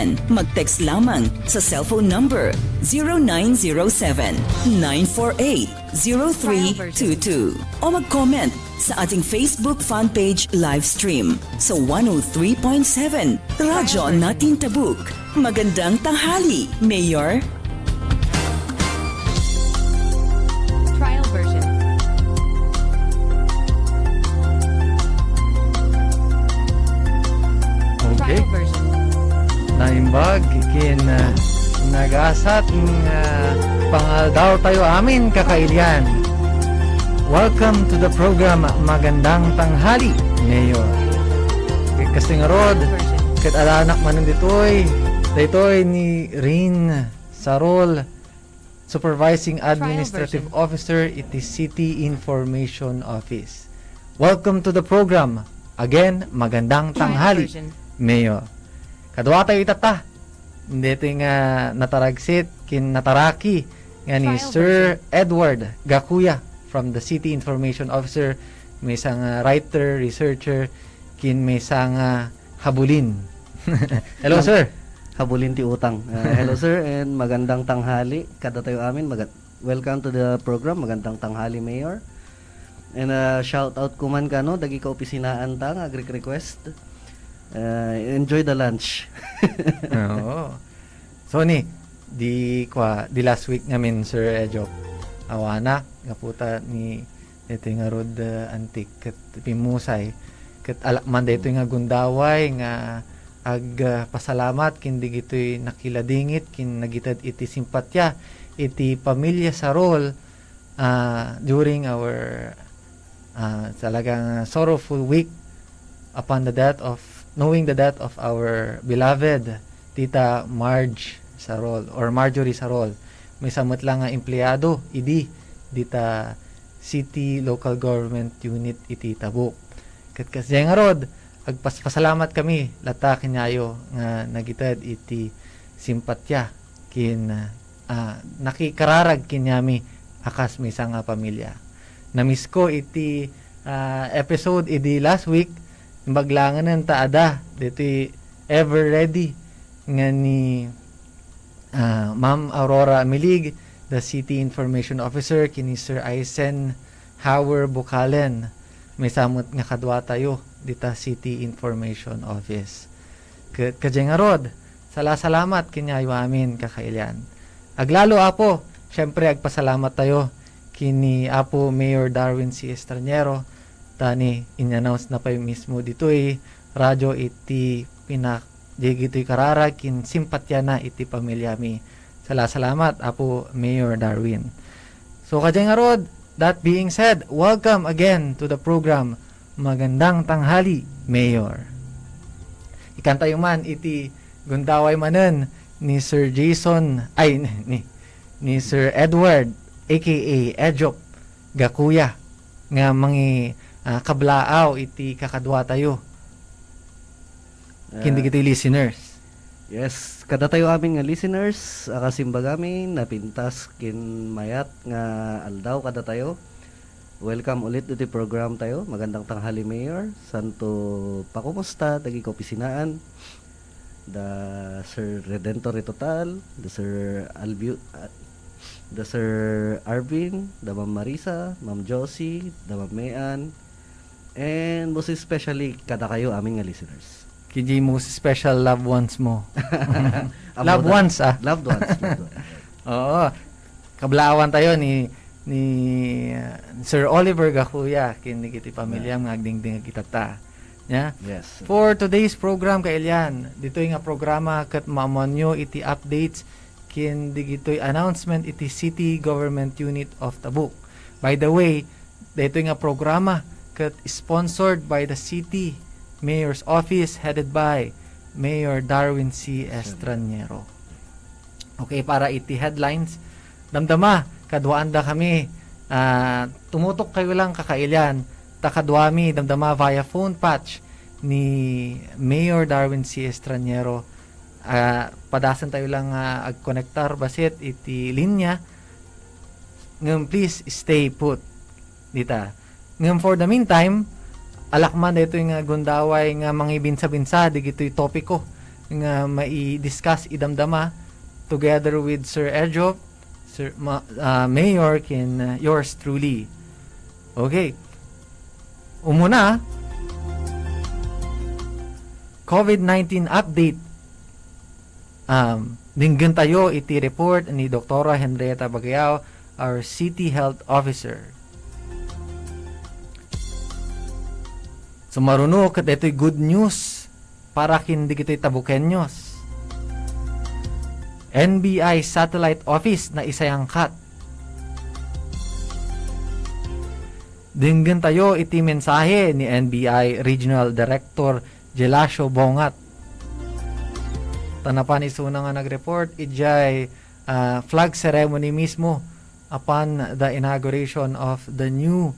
kaibigan, mag-text lamang sa cellphone number 0907-948-0322 o mag-comment sa ating Facebook fanpage live stream sa 103.7 Radyo Natin Tabuk. Magandang tanghali, Mayor! Trial version. Okay. Trial version. Naimbag, kin nagasat nga pangaldaw tayo amin kakailian. Welcome to the program Magandang Tanghali, Mayor. Kasi nga rod, kat alanak man ditoy ni Rin Sarol, Supervising Administrative Officer, it is City Information Office. Welcome to the program. Again, Magandang Tanghali, Mayor. Kadwa tayo itata. Hindi ito nga nataragsit, kin nataraki nga ni Sir Edward Gakuya from the City Information Officer. May isang writer, researcher, kin may isang habulin. Hello, sir. Habulin ti utang. Hello sir and magandang tanghali. Kada tayo amin. Welcome to the program. Magandang tanghali, Mayor. And shout out kuman ka no, dagi ka opisinaan ta nga request. Enjoy the lunch. Oo. So ni di last week ngamin Sir Ejo awana nga puta ni ito nga rod antik ket pimusay ket alakman dito nga gundaway nga pasalamat kin digitoy nakiladingit kin nagitad iti simpatya iti pamilya sa role during our talagang sorrowful week upon the death of knowing the death of our beloved Tita Marge Sarol or Marjorie Sarol. May samot lang nga empleyado idi dita City Local Government Unit iti Tabuk. Ket kasi nga rod agpasalamat kami lata kinyayo nga nagitad iti simpatya kin nakikararag kinyami akas may nga pamilya. Namiss ko iti episode idi last week baglangan ng taada dito ever ready nga ni Ma'am Aurora Milig, the City Information Officer, kini Sir Eisenhower Bukalen. May samot nga kadwa tayo dita City Information Office. Kadya nga rod, salamat kinyayo amin kakailian. Aglalo apo, syempre agpasalamat tayo kini Apo Mayor Darwin C. Estraniero. Tani in-announce na pa mismo dito radyo iti digito'y kararag kin simpatya na iti pamilyami. Salamat Apo Mayor Darwin. So kadya nga rod, that being said, welcome again to the program Magandang Tanghali, Mayor. Ikan tayo man iti gundaway manen ni Sir Jason ni Sir Edward aka Ejop Gakuya nga mangi kablaaw iti kakadwa tayo kindi kiti listeners. Yes, kada tayo amin nga listeners, akasimba amin napintas kin mayat nga aldaw kada tayo. Welcome ulit iti program tayo. Magandang tanghali, Mayor. Santo pakumusta dagi ko opisinaan. The Sir Redentor Total, the Sir the Sir Arvin, the Ma'am Marisa, Ma'am Josie, the Ma'am Mayan, and most especially kada kayo aming nga listeners. Kiji mo special loved ones mo. Loved ones Loved ones. Oo. Kablawan tayo ni Sir Oliver Gakuya kini kiti pamilya nga agdingding kita ta. Yeah? Yes. For today's program kailian, dito nga programa ket maamonyo iti updates kin digitoy announcement iti City Government Unit of Tabuk. By the way, dito nga programa ket sponsored by the City Mayor's Office headed by Mayor Darwin C. Estraniero. Okay, para iti headlines, damdama, kadwaanda kami, tumutok kayo lang kakailian, takadwami, damdama via phone patch ni Mayor Darwin C. Estraniero. Padasan tayo lang ag-connectar basit iti linya. Ngam please stay put dita. Ngam for the meantime, alakman dito yung gundaway nga mga binsa-binsa digito'y topiko nga mai-discuss idamdama together with Sir Edjop, Mayor kin yours truly. Okay. Umuna, COVID-19 update. Dinggan tayo iti report ni Dr. Henrietta Bagayao, our City Health Officer. So maruno kat ito'y good news para kindi kito'y tabukenyos. NBI Satellite Office na isayangkat. Dinggan tayo iti mensahe ni NBI Regional Director Gelasio Bongat. Tanapan isuna nga nag-report, ijay flag ceremony mismo upon the inauguration of the new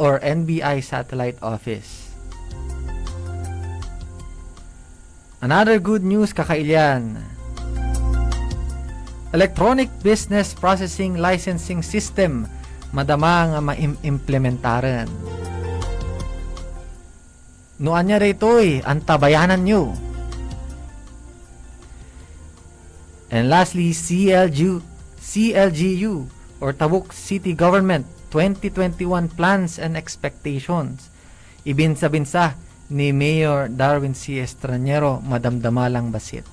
NBI Satellite Office. Another good news kakailyan. Electronic Business Processing Licensing System madama nga ma-implementaran. Noan niya rito'y antabayanan nyo. And lastly, CLGU or Tabuk City Government 2021 Plans and Expectations. Ibinsa-binsa ni Mayor Darwin C. Estranero, madamdamalang basit.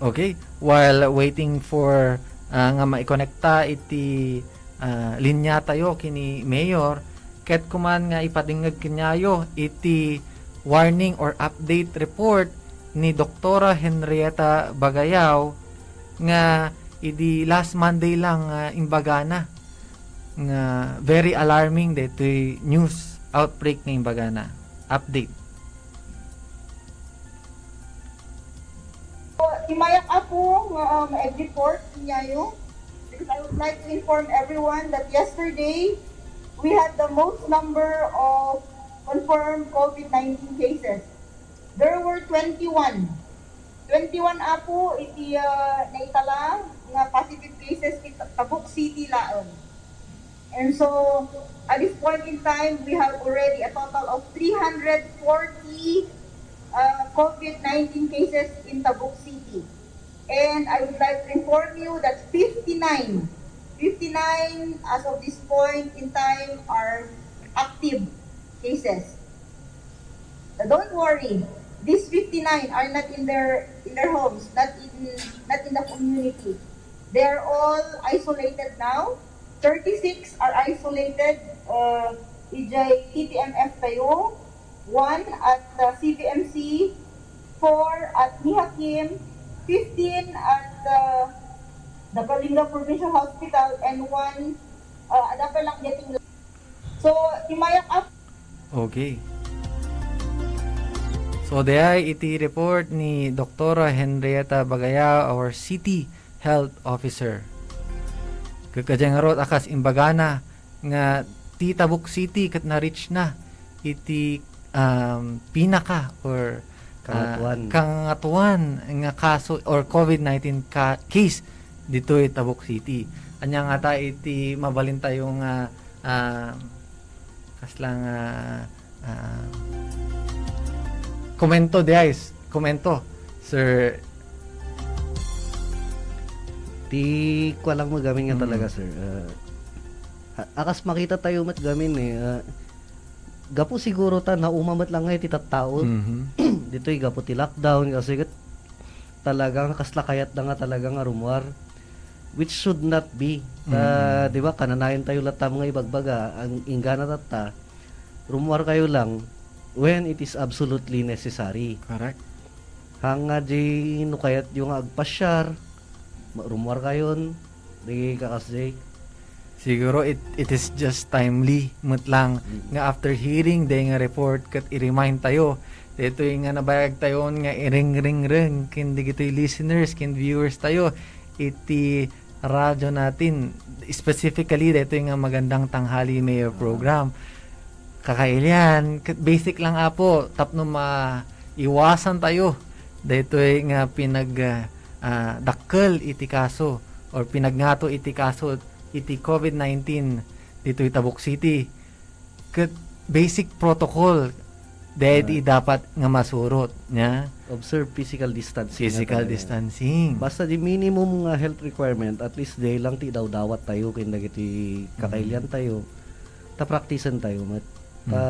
Okay, while waiting for nga maikonekta iti linya tayo kini Mayor, ket kuman nga ipadingag kinyayo iti warning or update report ni Dr. Henrietta Bagayao nga idi last Monday lang imbagana nga very alarming detoy news outbreak ng imbagana update. Imayak ako nga report niyayo because I would like to inform everyone that yesterday we had the most number of confirmed COVID-19 cases. There were 21. 21 apo iti naitala nga positive cases iti Tabuk City laon. And so at this point in time we have already a total of 340 COVID-19 cases in Tabuk City. And I would like to inform you that 59 as of this point in time are active cases. Don't worry, these 59 are not in their homes, not in the community. They are all isolated now. 36 are isolated. EJ TTMF tayo, 1 at CVMC, 4 at Nihakim, 15 at the Kalinga Provincial Hospital, and 1 dapat lang getting. So, imayak up. Okay. So, dahil iti report ni Dr. Henrietta Bagayao, our City Health Officer. Kakadyang akas imbagana nga ti Tabuk City kat na-reach na iti pinaka or kangatuan nga kaso or COVID-19 case dito ay Tabuk City. Anya nga ta iti mabalin tayong kaslang komento guys, komento Sir. Di ko lang magamin nga talaga, sir. Akas makita tayo mat gamin gapo siguro ta na umamat lang ngayon titaon. Dito'y gapo ti lockdown kasi talagang kaslakayat na nga talagang rumwar, which should not be. Di ba kananayon tayo lata mga ibagbaga ang ingana tata rumwar kayo lang when it is absolutely necessary. Correct. Hanga di no kayat yung agpasyar rumwar kayon di kakasday. Siguro it is just timely lang nga after hearing the nga report kat i-remind tayo dito yung nga nabayag tayo nga iring-ring-ring kindi gito'y listeners, kin viewers tayo iti radyo natin specifically dito yung nga magandang tanghali mayor program. Kakailian basic lang apo tapno iwasan tayo dito yung nga dakkel iti kaso or pinagnato iti kaso iti COVID-19 dito Tabuk City. Kat basic protocol dahil dapat nga masurot nya Observe physical distancing. physical na talaga. distancing. Basta di minimum nga health requirement, at least day lang ti daw dawat tayo kin dagiti kakailian tayo. Ta practicean tayo mat. Ta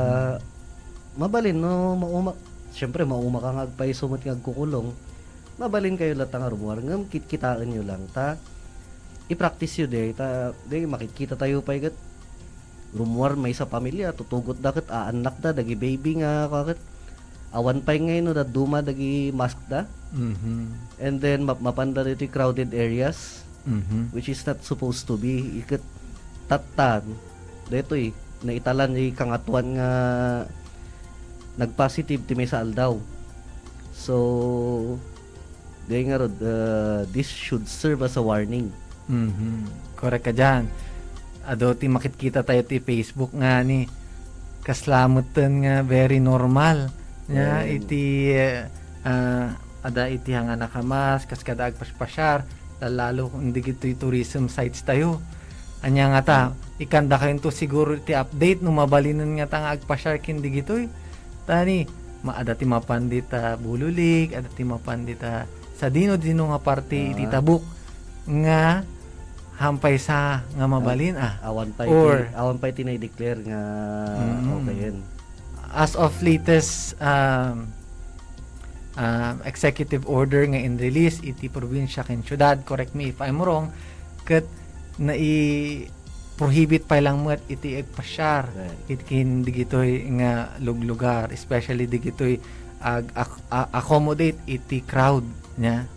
mabalin no mauma. Syempre mauma ka nga agpay sumot nga agkukulong. Mabalin kayo lat nga rumuar ngam kitaan nyo lang ta i-practice yun day makikita tayo pa ikat rumuar may sa pamilya tutugot dakat aanak da dagi baby nga kakit awan pay ngayon no da duma dagi mask da Mhm. and then mapanda dito crowded areas Mhm. which is not supposed to be ikat tatan dito naitalan yung kangatuan nga nagpositive ti may sa aldaw so day nga rod this should serve as a warning. Mhm. Correct ka dyan. Ado ti makikita tayo ti Facebook nga ni kaslamutan nga very normal nya Mm. iti ada iti hanga nakamas kas kada agpasyar lalo kung hindi gito'y tourism sites tayo anya nga ta ikanda kayo to siguro iti update no mabalinan nga ta nga agpasyar kindi gito'y tani maada ti mapandit bululik ada ti mapandit sa dino nga parte iti tabuk nga hampay sa nga mabalin awan pa tinay-declare nga okay yan. As of latest executive order nga in release iti probinsya ken syudad, correct me if I'm wrong, ket na prohibit pa lang met iti agpasyar Right. iti digitoy nga lugar, especially digitoy accommodate iti crowd nya.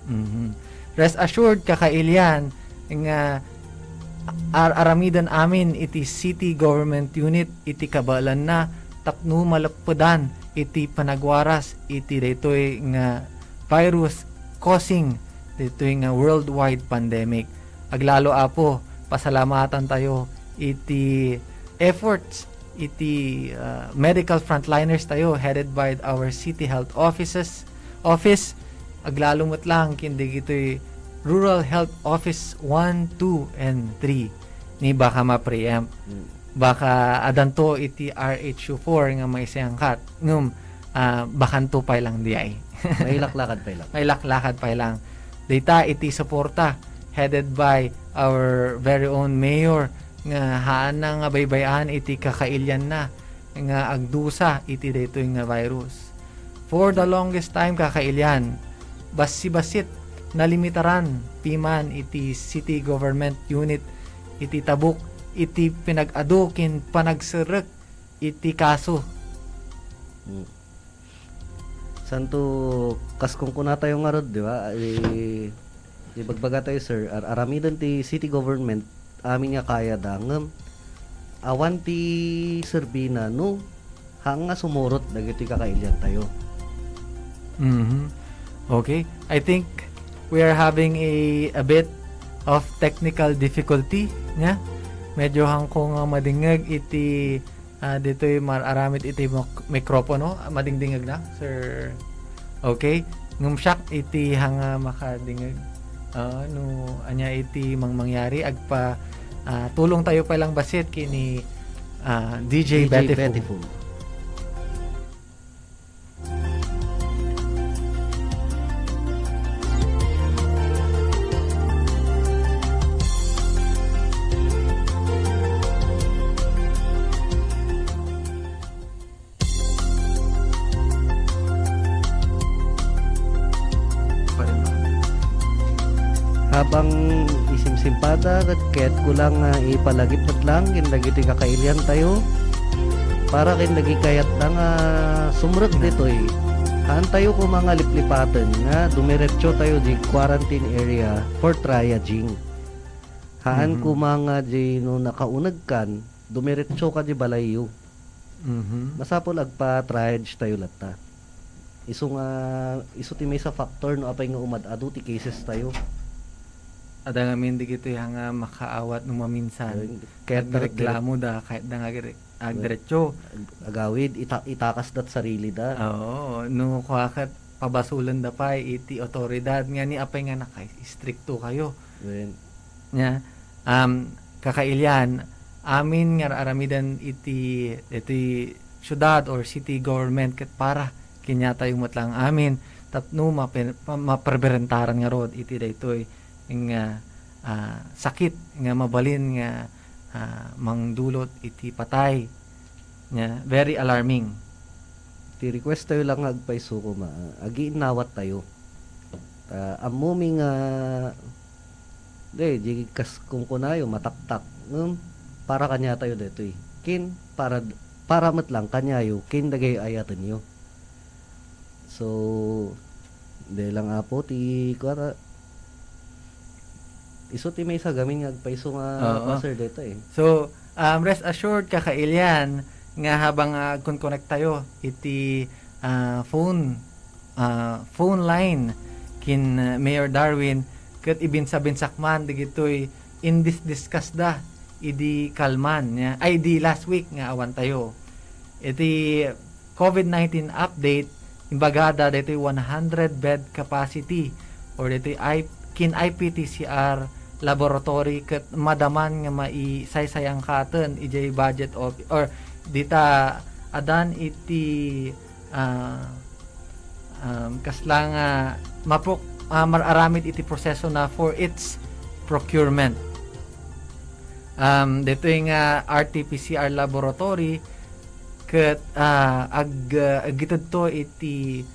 Mhm. Rest assured kakailian nga aramidan amin iti city government unit iti kabalan na tapno malakpudan iti panagwaras iti daytoy nga virus causing daytoy nga worldwide pandemic. Aglalo apo pasalamatan tayo iti efforts iti medical frontliners tayo headed by our city health office aglalo mo't lang kindi gito'y Rural Health Office 1, 2, and 3 ni baka ma-preempt. Baka adanto iti RHU4 nga may siyangkat. Ngum, bakanto pa lang di ay. May laklakad pa lang. May laklakad pa lang. Data iti suporta headed by our very own mayor nga haan na nga baybayan iti kakailyan na nga agdusa iti dito nga virus. For the longest time kakailyan, basi-basit nalimitaran piman iti city government unit iti tabuk iti pinag-adukin panagserek iti kaso. Santo kaskong kuna tayo nga rod, di ba? Di bagbaga tayo sir, aramidan ti city government amin nga kaya dangem awan ti serbina no hanga sumurot dagiti kakailyan tayo. Mhm. Okay. I think we are having a bit of technical difficulty nya. Medyo hangkong madingag iti dito'y mararamit iti mikropono. Madingdingag na, sir. Okay. Ngumsyak iti hanga makadingag. No, anya iti mangyari agpa tulong tayo pa lang basit kini DJ Bettiful. Habang isimsimpada kat kaya't ko lang ipalagip lang kindagiti kakailian tayo para kindagi kayat lang sumrek dito haan tayo ko mga liplipatan nga dumiretso tayo di quarantine area for triaging haan ko mga di no nakaunag kan dumiretso ka di balayo masapol agpa triage tayo lata iso ti may sa factor no apay nga umad-ado ti cases tayo. Ada nga hindi kito yung makaawat nung maminsan. Kahit reklamo da, kahit da nga agdiretso. Agawid, itakas dat sarili da. Oo, nung kuwakat pabasulan da pa, iti otoridad nga ni apay nga stricto kayo. Well, Nya, kakailyan, amin nga aramidan iti syudad or city government ket para kinyata yung matlang amin tapno maperberentaran nga rod iti daytoy nga sakit nga mabalin nga mangdulot iti patay nga very alarming. Ti request tayo lang agpaiso ko agi nawat tayo. Amumi nga di kas kung kunayo mataktak para kanya tayo detoy. Kin para matlang kanyayo kin dagay ayatan yo. So de lang apo ti kuara iso ti may sagamin nga agpaiso nga Oo. passer dito eh. So, rest assured kakailyan nga habang connect tayo iti phone line kin Mayor Darwin ket ibinsa-binsak man digitoy discuss da idi kalman nya ay di last week nga awan tayo. Iti COVID-19 update imbagada ditoy 100 bed capacity or ditoy kin IPTCR laboratory ket madaman nga maisaysayang katen ijay budget of or dita adan iti kaslang mararamid iti proseso na for its procurement. Dito yung RT-PCR laboratory ket agitid to iti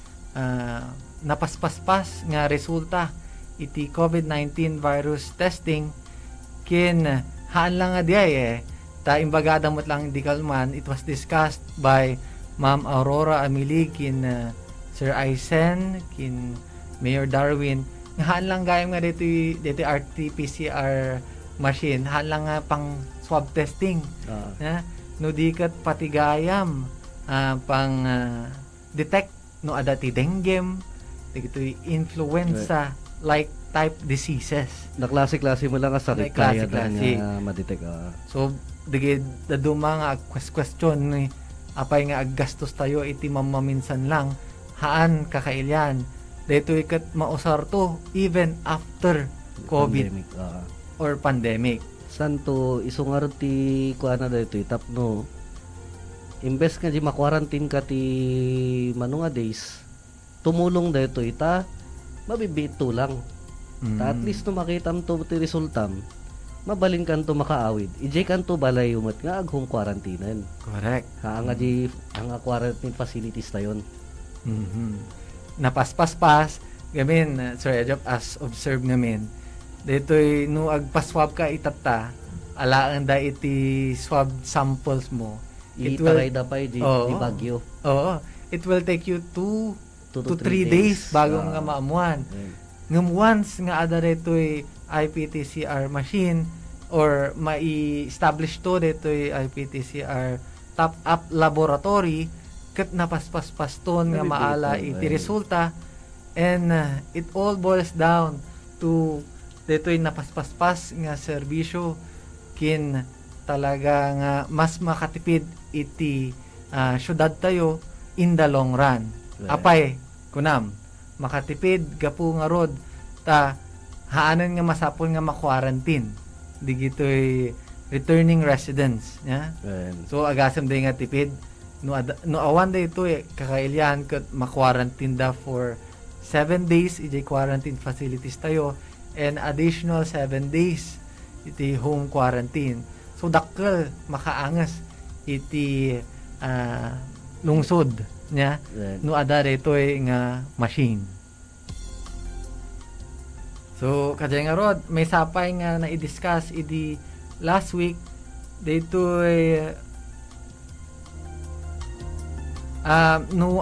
napaspaspas nga resulta iti COVID-19 virus testing kin haan lang nga diay ta imbagada mo't lang di kalman. It was discussed by Ma'am Aurora Amilig kin Sir Aisen kin Mayor Darwin nga haan lang gayam nga dito RT-PCR machine haan lang nga pang swab testing no dikat patigayam pang detect no adati dengue digitoy influenza like type diseases. Na klase-klase mo lang nga sakit kaya nga madetect. So digid daduma nga question ni apay nga aggastos tayo iti mamaminsan lang haan kakailyan dito ikat mausar to even after COVID Pandemic, or pandemic. Santo isungarod ti kuana dito tapno imbes nga di ma-quarantine ka ti mano nga days tumulong dito ita mabibito lang. Ta at least no makita mo to ti resultam mabalin kan to makaawid. Ijay kan to balay umat nga aghong quarantinan. Correct. Nga di ang quarantine facilities tayon. Napaspas-pas gamin Sir Ejop as observe ngamin dito'y no agpaswab ka itata alaan da iti swab samples mo Itaray da pa di bagyo. Oo, it will take you 2 to 3 days bago nga maamuan. Ngam once nga ada dito'y IPTCR machine or mai-establish to dito'y IPTCR top up laboratory ket napaspaspas-paston nga maala iti resulta and it all boils down to dito'y napaspaspas nga serbisyo kin talaga nga mas makatipid iti syudad tayo in the long run. Apay kunam makatipid gapu nga rod ta haanan nga masapol nga ma-quarantine digitoy returning residents nya. So agasam day nga tipid no awan day ito kakailyan ket ma-quarantine da for 7 days iti quarantine facilities tayo and additional 7 days iti home quarantine. So dakkel makaangas iti lungsod nya no ada daytoy nga machine. So kadya nga rod may sapay nga na-discuss iti last week daytoy no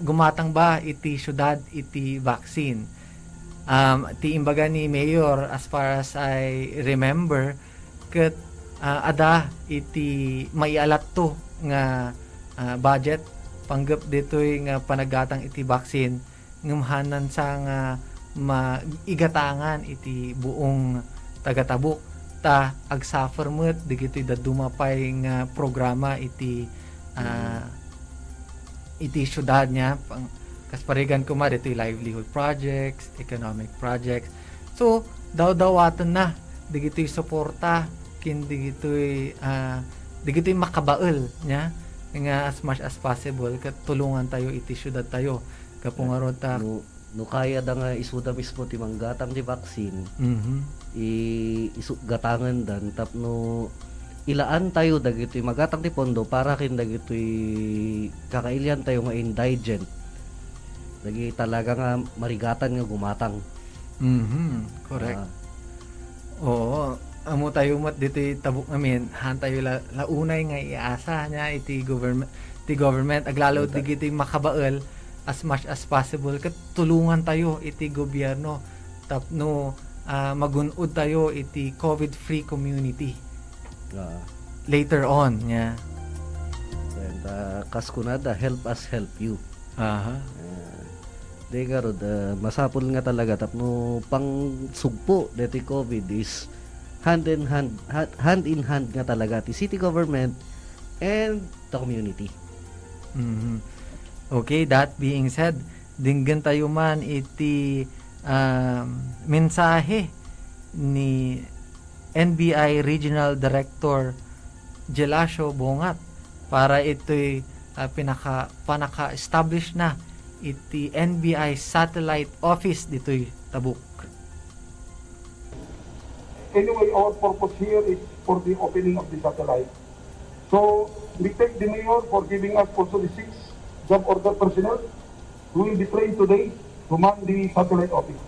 gumatang ba iti syudad iti vaccine. Ti imbaga ni Mayor as far as I remember ket ada iti maialat to nga budget panggap ditoy nga panagatang iti vaccine ngumhanan sa nga maigatangan iti buong tagatabuk ta agsuffer met digitoy dadumapay nga programa iti iti syudad nya kasparigan ko ma ditoy livelihood projects, economic projects. So dawatan na digitoy suporta kin digito'y makabael nya nga as much as possible kat tulungan tayo iti syudad tayo kapungarod ta. No kaya da nga isuda mismo ti manggatang ti vaccine, Mhm. gatangan dan tapno ilaan tayo dagitoy magatang ti pondo para kin dagitoy kakailian tayo nga indigent. Dagi talaga nga marigatan nga gumatang. Mhm. Correct. Ah, Oo, amo tayo mat dito tabuk namin, han tayo launay nga iasa niya iti government aglalo Ita- digiti makabael as much as possible kat tulungan tayo iti gobyerno tapno magunod tayo iti COVID-free community ah. later on niya. And kaskunada, help us help you. Aha. Di karod, masapol nga talaga tapno pang sugpo deti COVID is hand in hand nga talaga ti city government and the community. Mhm. Okay, that being said, dinggan tayo man iti mensahe ni NBI Regional Director Gelasio Bongat para ito'y panaka-establish na iti NBI Satellite Office dito'y Tabuk. Anyway, our purpose here is for the opening of the satellite. So, we thank the mayor for giving us also the 6 job order personnel who will be trained today to man the satellite office.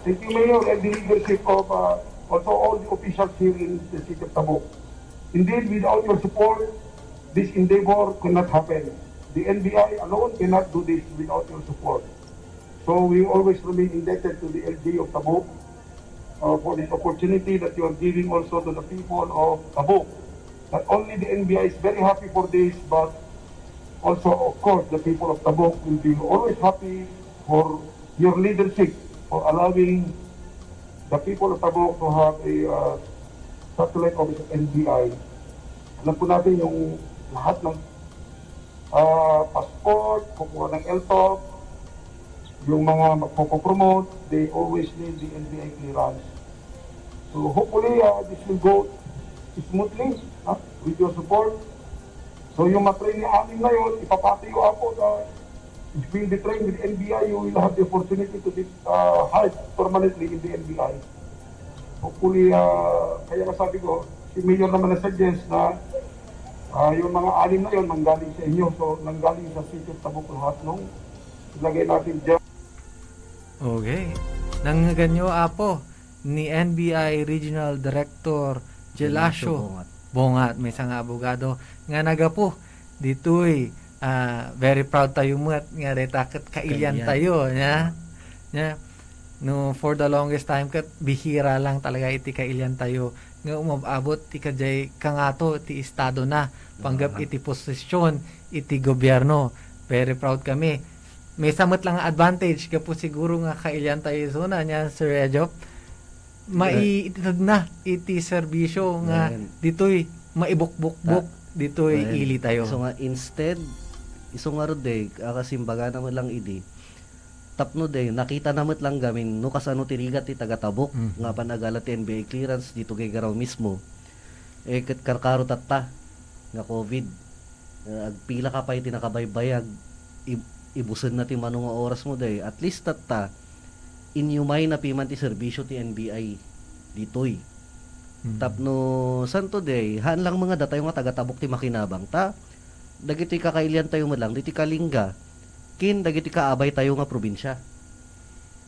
Thank you, Mayor, and the leadership of also all the officials here in the city of Tabuk. Indeed, without your support, this endeavor cannot happen. The NBI alone cannot do this without your support. So we always remain indebted to the LG of Tabuk for this opportunity that you are giving also to the people of Tabuk. Not only the NBI is very happy for this, but also, of course, the people of Tabuk will be always happy for your leadership, for allowing the people of Tabuk to have a satellite office of NBI. Alam po natin yung lahat ng passport, kukuha ng LTOP, yung mga magpopromote, they always need the NBI clearance. So hopefully this will go smoothly with your support. So yung matraining amin na yun, ipapatiyo ako na if you will be trained with NBI, you will have the opportunity to be hired permanently in the NBI. Hopefully, kaya nasabi ko, si Mayor naman na-suggest na yung mga anim na yun, nanggaling sa inyo. So, nanggaling sa City of Tabuk lahat nung ilagay natin dyan. Okay. Nangganyo apo ni NBI Regional Director Gelasio Bongat, may isang abogado nga nagapo ditoy very proud tayo mo at nga retakot kailyan tayo nya no for the longest time kat bihira lang talaga iti kailyan tayo nga umabot ti kajay kangato ti estado na panggap iti posisyon iti gobyerno. Very proud kami. May samot lang advantage ka po siguro nga kailyan tayo zona nya Sir Edjop maiitid na iti serbisyo nga ditoy maibukbukbuk ditoy ili tayo. So nga instead iso nga rod akasimbaga naman lang idi tapno nakita namat lang gamin no kasano tirigat ti taga-Tabuk nga panagala ti NBI clearance dito kay garaw mismo ket karkaro tatta nga COVID agpila ka pa iti nakabaybayag ibusen na ti manong nga oras mo at least tatta inyumay na piman ti serbisyo ti NBI ditoy tapno santo haan lang mga datayo nga taga-Tabuk ti makinabang ta dagiti kakailian tayo mo lang diti Kalinga kin dagiti kaabay tayo nga probinsya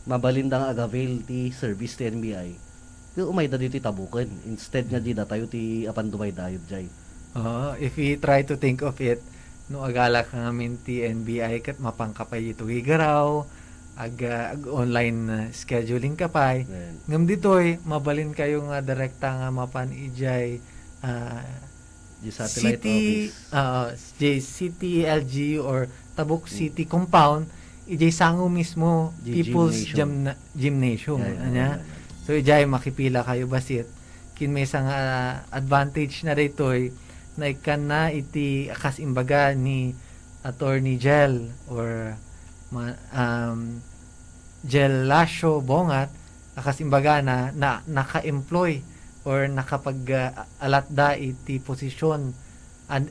mabalinda nga agavel ti service ti NBI kung umay da diti Tabuken instead nga di da tayo ti apan dumay dayod jay. If we try to think of it no agala ka ngamin ti NBI kat mapangkapay ito gigaraw ag online scheduling kapay ngam ditoy mabalin kayo nga direkta nga mapan ijay Di satellite office. City LG or Tabuk City compound ijay sango mismo Di People's Gymnasium. Gymnasium anya. So ijay makipila kayo basit kin may isang advantage na ditoy na ikan na iti akas imbaga ni Attorney Gel or Gelasio Bongat akas imbaga na naka-employ or nakapag-alat da iti posisyon,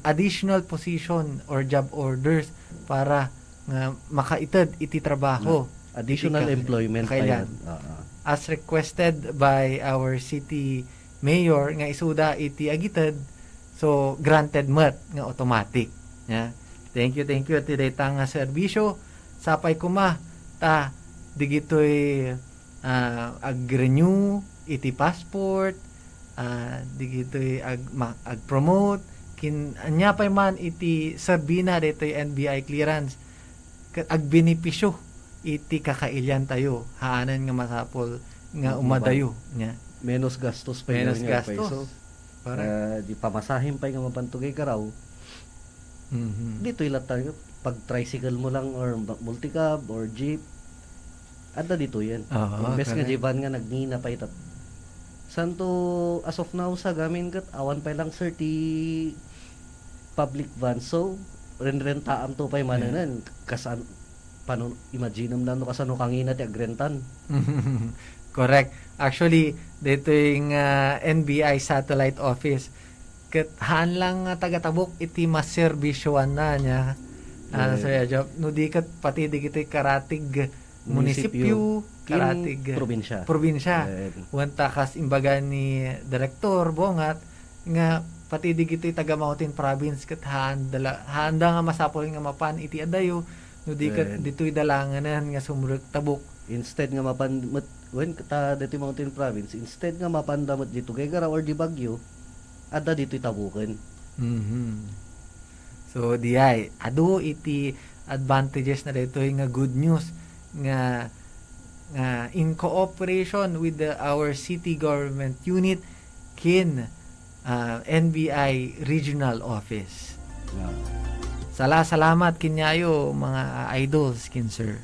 additional position or job orders para nga makaitad iti trabaho. Additional Iti employment pa kailan. yan. Oo. As requested by our city mayor nga isuda iti agitad, so granted mat nga automatic. Yeah. Thank you ti dayta nga serbisyo. Sapay kuma ta digitoy ag-renew iti passport, digitoy ag-promote anya pay man iti sabina ditoy NBI clearance ag-benepisyo iti kakailyan tayo haanan nga masapol nga umadayo nya. Menos gastos pa Menos yun, gastos. peso. Para Di pamasahin pa yung mapantugay ka raw. mhm. Dito ilat tayo. Pag tricycle mo lang or multicab or jeep, ada dito yan. Oo, Imbes nga correct. jeepan nga nagnina pa itat. Santo as of now sa gamin kat awan pa lang sir ti public van. So renrentaam to pa'y mananan. Kasan paano imagine mo lang no kasano kangina ti agrentan. Correct. Actually, dito yung NBI satellite office. Kat haan lang nga taga-tabok iti maserbisyoan na niya. Sir Job, no di kat pati di kita karatig munisipyo, karatig Probinsya. Wanta kas imbaga ni Direktor Bongat nga pati di kita taga Mountain Province kat handa nga masapol nga mapan iti adayo no di kat dito'y dalanganan nga sumurek tabok. Instead nga mapandamot when ta dito Mountain Province, instead nga mapandamot dito kay Gara or di Bagyo, ada dito tabukan. So diay adu iti advantages na dito nga good news nga in cooperation with our city government unit kin NBI regional office. Salamat kinyayo mga idols kin sir.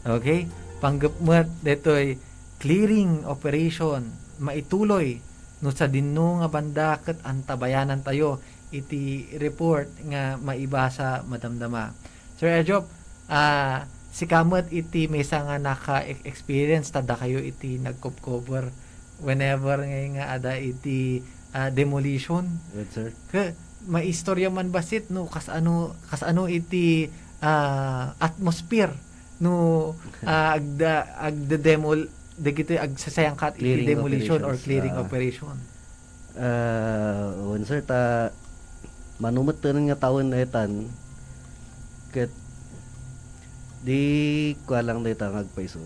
Okay? Panggapmat detoy clearing operation maituloy no sa dinno nga banda ket antabayanan tayo iti report nga maibasa madamdama. Sir Ejop, si kamot iti mesa nga naka-experience tada kayo iti nagcover whenever nga ada iti demolition. Yes, sir. Maistorya man basit no kasano iti atmosphere no agda demol dagiti agsasayang kat iti Clearing demolition or operations. clearing operation. Sir ta manumot tanan nga taon na itan ket di ko lang data ngagpaiso.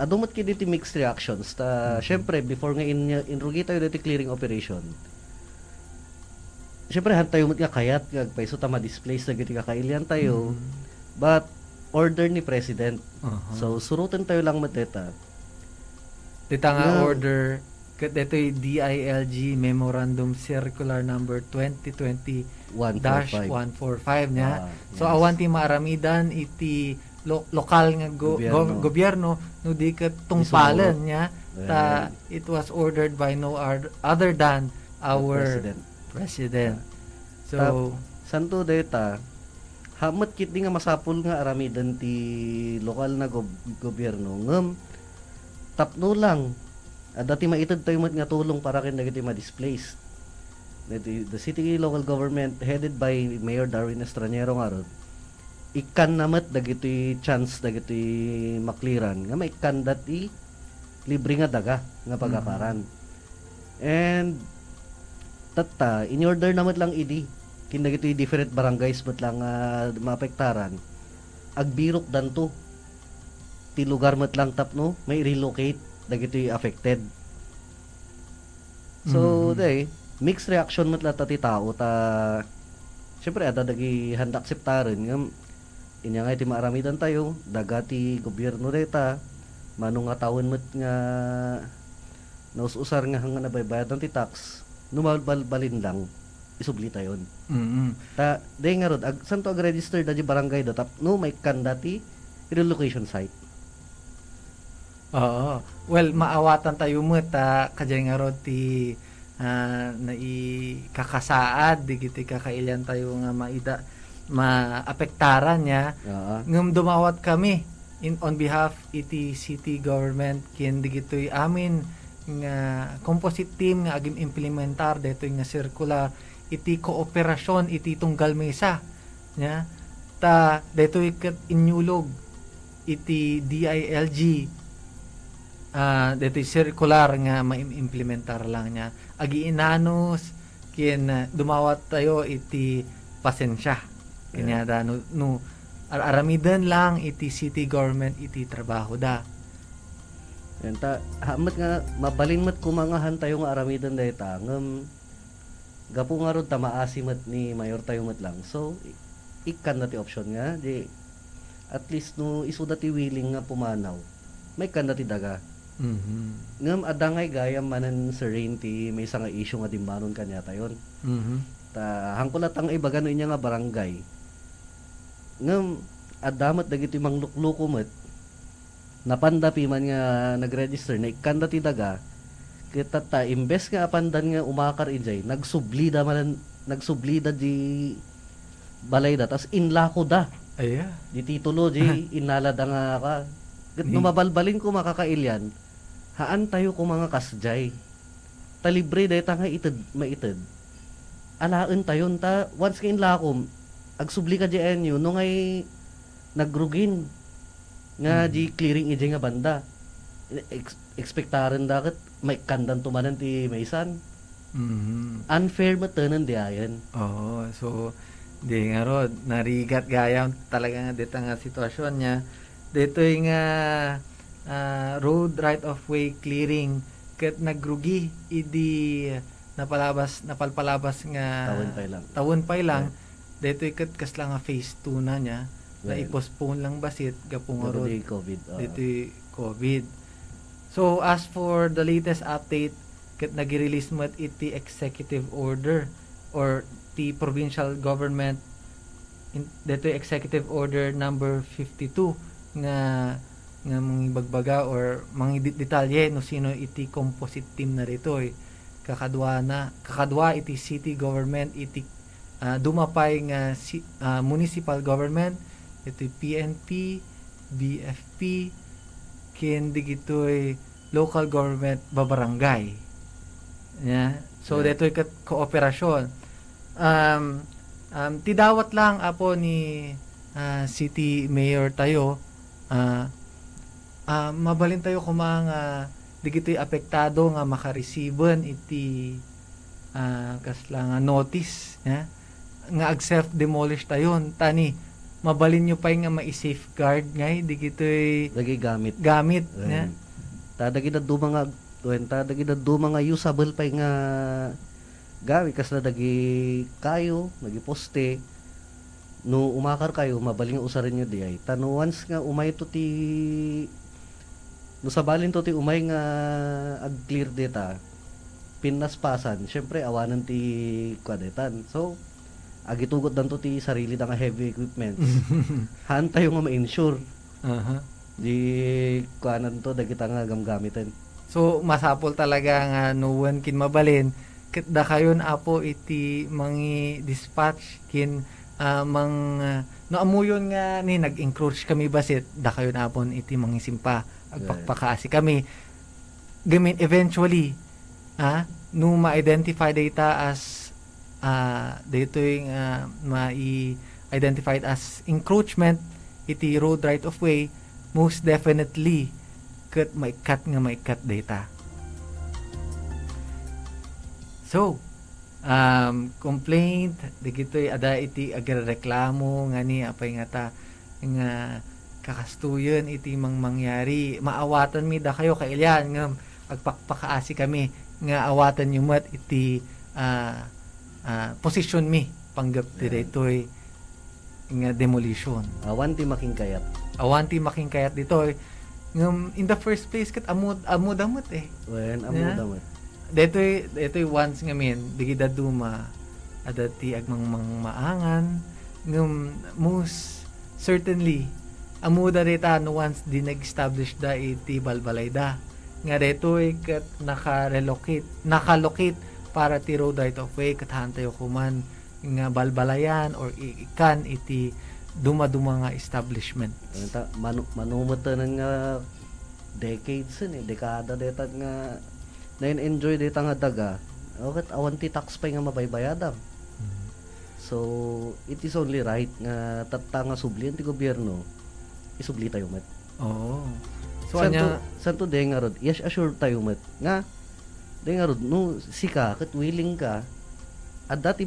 Adumot kid iti mixed reactions ta syempre before nga inrugi tayo diti clearing operation. Syempre hantay umot nga kayat ngagpaiso ta ma-displace dagiti kakailyan tayo. But order ni president. So surutan tayo lang mateta. Dita nga No. order ket detoy DILG Memorandum Circular number 2020-145 niya. So awan ti maaramidan iti lokal nga gobyerno no di ket tungpalan niya ta it was ordered by no other than our president. So santo data hamat kit di nga masapul nga aramidan ti lokal na gobyerno ngem tapno lang dati maitad tayo mat nga tulong para kin dagiti ma-displaced. The city local government headed by Mayor Darwin Estranero nga rod ikan namat dagiti chance dagiti makliran nga maikan dati libre nga daga nga pagakaran. And tatta in order namat lang idi kin dagiti different barangays mat lang maapektaran agbirok danto ti lugar mat lang tapno may relocate dagiti affected. So day mixed reaction mat lata ti tao ta syempre ada dagi handa akseptaren ngam inya nga iti maaramidan tayo dagati gobyerno deta manung nga tawon mat nga naususar nga hanga nabaybayadan ti tax numalbalbalin lang isubli tayon. Ta day nga rod santo ag register dati barangay datap no may kandati relocation site. oo. Well, maawatan tayo mo ta kadyan nga rod ti kakakasaad digiti kakailyan tayo nga maapektaran niya. Ngum dumawat kami on behalf iti city government kin digitoy amin nga composite team nga agim implementar detoy nga circular iti kooperasyon iti tunggal mesa nya ta detoy ket inyulog iti DILG detoy circular nga maimplementar lang nya agi inanos kin dumawat tayo iti pasensya kanya da no aramidan lang iti city government iti trabaho da. Yan ta hamat nga mabalin mat kumangahan tayo nga aramidan dayta ngem gapo nga rod ta maasimat ni mayor tayo mat lang. So ikan na ti option nga di at least no isu dati willing nga pumanaw. May kan dati daga. Ngem adangay gayam manan sa rain ti may isa nga issue nga dimbanon kanya tayon. Ta hangkulat ang ibagano inya nga barangay. Ngem adamat dagiti manglukluko met napandapi man nga nagregister na ikanda ti daga kita ta imbes nga apandan nga umakar ijay nagsublida di balay da tas inlako da Aya. di titulo di inalada nga ka ket no mabalbalin ko makakailyan haan tayo ko mga kasjay ta libre dayta nga ited maited alaen tayon ta once nga inlakom agsubli ka di enyo no ngay nagrugin nga di clearing ije nga banda expectaren daket may kandan tumanan ti maysan unfair matanan di ayan. Oo, so di nga rod narigat gayam talaga nga dito nga sitwasyon niya dito nga road right of way clearing ket nagrugi idi napalpalabas nga tawon pay lang dito ket kasla nga phase 2 na niya na i-postpone lang basit gapong nga rod COVID. dito COVID. So as for the latest update ket nag-release mat iti executive order or the provincial government dito executive order number 52 nga mga bagbaga or mga detalye no sino iti composite team na rito kakadwa iti city government iti dumapay nga municipal government iti PNP BFP ken digitoy local government babarangay so detoy ket kooperasyon tidawat lang apo ni city mayor tayo mabalin tayo kumang digitoy apektado nga makareceiven iti kasla nga notice nga ag-self demolish tayon tani mabalin nyo pa nga mai-safeguard ngay digitoy Dagi gamit. Tadagi na dumanga usable pa nga gamit kas na dagi kayo, nagi poste. No umakar kayo, mabaling usarin nyo di ay. Tano once nga umay to ti no sabalin to ti umay nga ag-clear data pinaspasan, syempre awanan ti kwadetan. So agitugot dan to ti sarili da nga heavy equipment. Han tayo nga ma-insure. Di kuanan to dagita nga gamgamitan. So masapol talaga nga nuwan kin mabalin ket da kayon apo iti mangi dispatch kin no amuyon nga ni nag-encroach kami basit da kayon apon iti mangi simpa agpakpakaasi kami gamin eventually no ma-identify data as dito'y ma-identified as encroachment iti road right of way most definitely ket maikat data. So complaint digito'y ada iti agreklamo nga ni apay nga ta nga kakastuyon iti mangyari maawatan mi da kayo kailyan nga agpakpakaasi kami nga awatan yung mat iti position mi panggap dito'y nga demolition. Awan ti making kayat dito'y in the first place kat amud Wen amud. Dito'y once nga digida duma adati agmang maangan most certainly amuda dita no once di nag-establish da iti balbalay da nga dito'y kat nakalocate para ti road right of way kat hantayo kuman nga balbalayan or ikan iti duma-duma nga establishment. Manumot nga decades dekada deta nga na-enjoy dito nga daga, okay, awan ti tax pa nga mabaybayadam. So, it is only right nga tatta nga sublian ti gobyerno, isubli tayo met. Oo. So, anya, santo de nga rod, yes, assure tayo met. Nga, de nga rod, no, sika, kat willing ka, at dati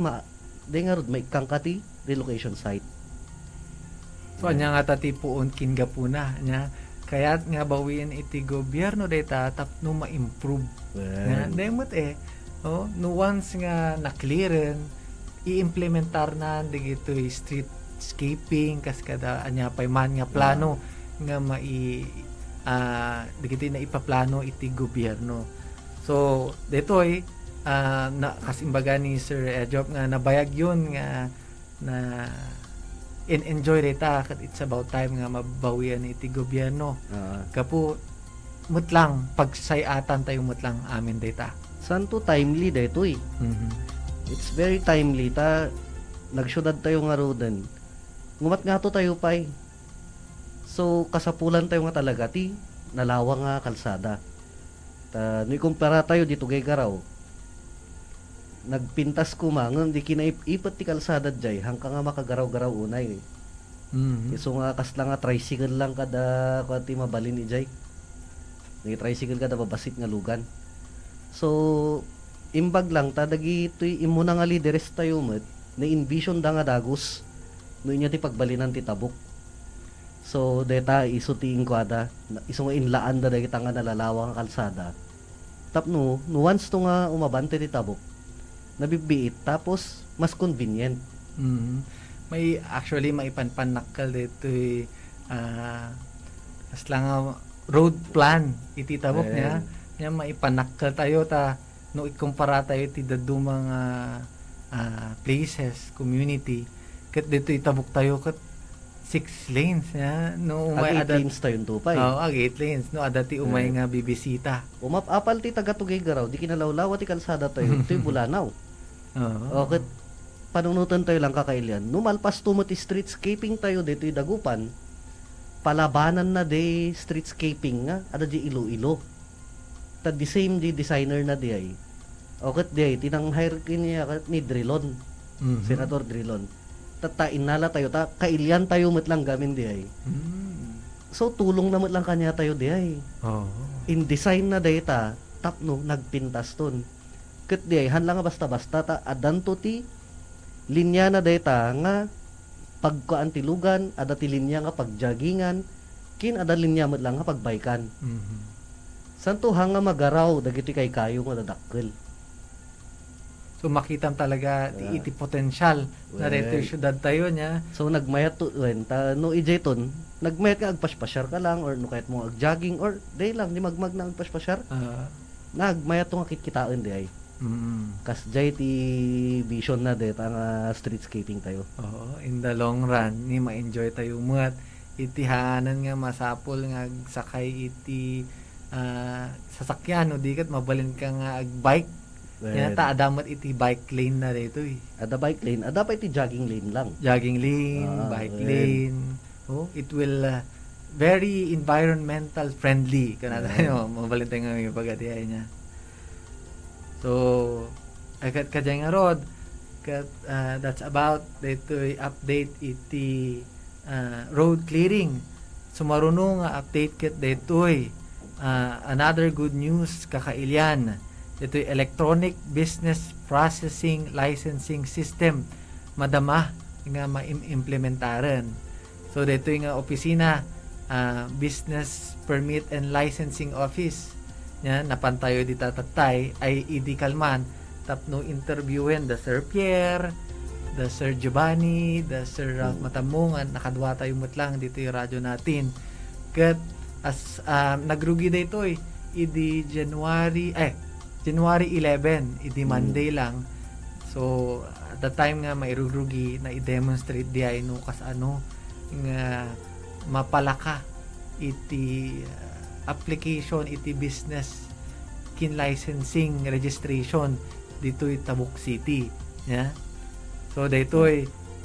de nga rod, may kangkati relocation site. so anya nga tati puon kingapuna nya. Kaya nga bawiin iti gobyerno data tapno ma-improve. Nga, Well, demot no once nga na-clearen, i-implementar na digito streetscaping kas kada anya pay man nga plano nga digito na ipaplano iti gobyerno. So detoy na kasimbaga ni Sir Ejop nga nabayag yun nga na enjoy data kat it's about time nga mabawian iti gobyerno. Kapu mutlang pagsayatan tayo mutlang amin data. santo timely dito eh. It's very timely ta nagsyudad tayo nga rodan. Ngumat nga to tayo pay. So kasapulan tayo nga talaga ti nalawang nga kalsada. Ta ni kumpara tayo dito gay garaw. Nagpintas ko mangon di kinaipipot ti kalsada jay hangka nga makagaraw-garaw unay. So nga kasla nga tricycle lang kada kwati mabalin ni jay. Ni tricycle kada babasit nga lugan. So imbag lang ta dagitoy imuna nga lideres tayo met na envision da nga dagos no inya ti pagbalinan ti tabok. So deta iso ti inkwada iso nga inlaan da dagita nga nalalawang nga kalsada. Tapno no once to nga umabante ti tabok nabibiit tapos mas convenient. May actually maipanpanakal dito as lang nga road plan iti tabok niya maipanakal tayo ta no ikumpara tayo ti dadumang places community ket dito itabok tayo ket 6 lanes no Ag umay 8 lanes tayo tupay. oh 8 lanes no adati umay nga bibisita. Umapapal ti taga tugay garaw di kinalawlaw ti kalsada tayo ito'y bulanaw. Okay, panunutan tayo lang kakailian. Numalpas tumo ti streetscaping tayo dito'y dagupan. Palabanan na de streetscaping nga ada di ilo-ilo. Ta the same di designer na di ay. Okay, di ay tinang hire kini ni Drilon. Senator Drilon. Tatain nala tayo ta kailian tayo metlang gamin di ay. So tulong na metlang kanya tayo di ay. In design na data tapno nagpintas ton. Ket di ay hanlang nga basta-basta ta adanto ti linya na data nga pagkuan ti lugan ada ti linya nga pagjaggingan kin ada linya met lang nga pagbaikan. Santo hanga magaraw dagiti kay kayo nga dadakkel. So makitam talaga iti potential na dito yung syudad tayo niya. So nagmayat to ta no ijeton nagmayat ka agpaspasyar ka lang or no kahit mo agjogging or day lang di magmag na agpaspasyar. Nagmayat to nga kitkitaan di ay. Kas jay ti vision na det ang streetscaping tayo. In the long run ni ma-enjoy tayo muat iti haanan nga masapol nga sakay iti sasakyan no di kat mabalin ka nga ag-bike. Yan ta adamat iti bike lane na dito eh. Ada bike lane, ada pa iti jogging lane lang. Jogging lane, bike lane. It will very environmental friendly kana tayo mabalin tayo nga yung pagatiay niya. So, agad ka dyan nga rod, that's about dito update iti road clearing. So, marunong nga update kat dito another good news kakailian. Dito electronic business processing licensing system madama nga ma-implementaran. So, dito nga opisina business permit and licensing office napantayo di tatatay ay idi kalman tapno interviewin the Sir Pierre, the Sir Giovanni, the Sir Ralph Matamungan nakadwa tayo mutlang dito yung radyo natin kat as nagrugi dito idi January 11 idi Monday lang so at the time nga mairugrugi na i-demonstrate di ay no kas ano nga mapalaka iti application iti business kin licensing registration dito Tabuk City so dito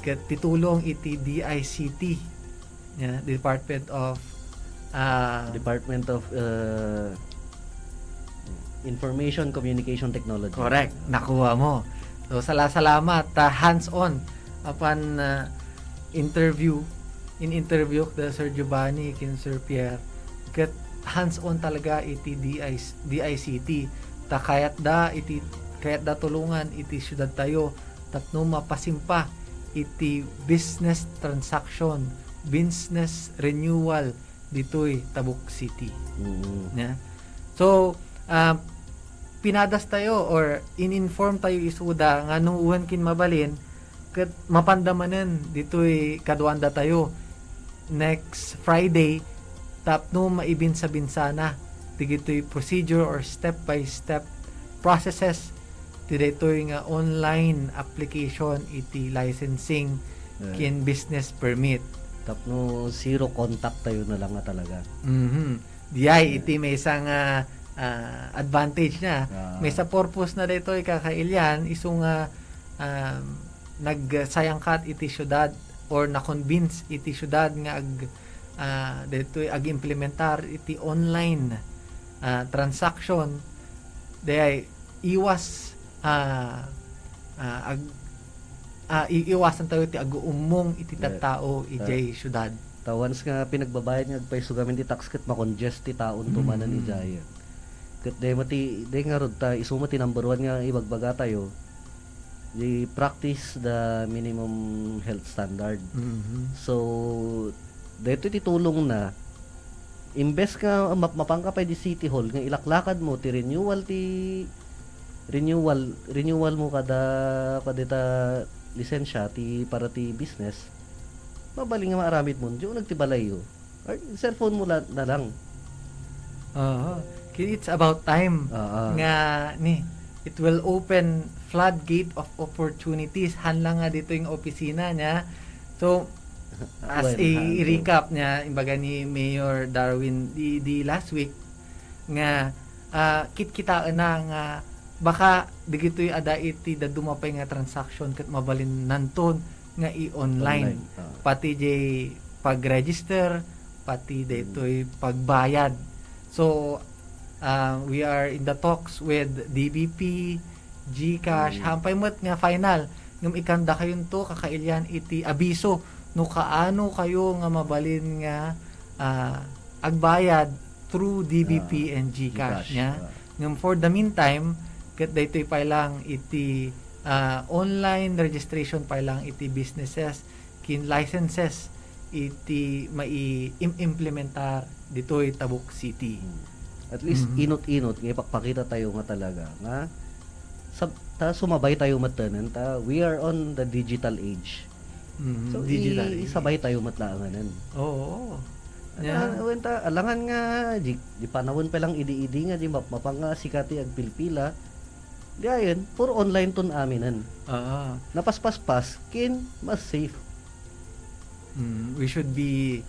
titulong iti DICT Department of Information Communication Technology. Correct. Nakuha mo. So, salamat. Hands-on upon interview the Sir Giovanni kin Sir Pierre. Kat hands-on talaga iti DICT. Kayat da tulungan iti syudad tayo tapno mapasimpa iti business transaction, business renewal ditoy Tabuk City. Yeah. So, pinadas tayo or in-inform tayo isuda nga nung uwan kin mabalin ket mapandamanen ditoy kaduanda tayo next Friday tapno maibinsa-binsana digitoy procedure or step by step processes ditoy nga online application iti licensing kin business permit. Tapno zero contact tayo na lang nga talaga. Diyay iti may isang advantage na. May sa purpose na dito kakailyan isong nagsayang kat iti syudad or na-convince iti syudad nga dito ag-implementar iti online transaction dahil iwas iiwasan tayo iti ag-umong iti tattao ijay syudad. Once nga pinagbabayad nga agpaisugamin ti tax ket makongest ti taon tumanan ni Jaya. Ket de nga rod ta isuma ti number 1 nga ibagbaga tayo. Di practice the minimum health standard. So dito ti tulong na imbes ka mapangka pa di City Hall nga ilaklakad mo ti renewal mo kada lisensya ti para ti business. Mabaling nga maaramid mo, diyo nagtibalayo. Or cellphone mo na lang. It's about time nga it will open floodgate of opportunities. Hanlang nga dito yung opisina niya. So, as a recap niya, imbaga ni Mayor Darwin di last week, nga kitkitaan na nga baka digito'y ada iti da dumapay nga transaction kat mabalin nanton nga i-online. Pati jay pag-register, pati dito'y pagbayad. So, we are in the talks with DBP, GCash, hampay mo't nga final. Ngam ikanda kayon to, kakailyan iti abiso, no kaano kayo nga mabalin nga agbayad through DBP and GCash nya. Ngam for the meantime, kat dito'y pa lang iti online registration pa lang iti businesses kin licenses iti mai-implementar dito'y Tabuk City. At least inot-inot nga ipakpakita tayo nga talaga nga sumabay tayo matanan we are on the digital age. So digital isabay tayo matlaanganan. Oo. Alangan nga di panahon pa lang idi-idi nga di mapanga sikati ag pilpila. Di ayon, puro online ton aminan. Napaspas-pas, kin mas safe. We should be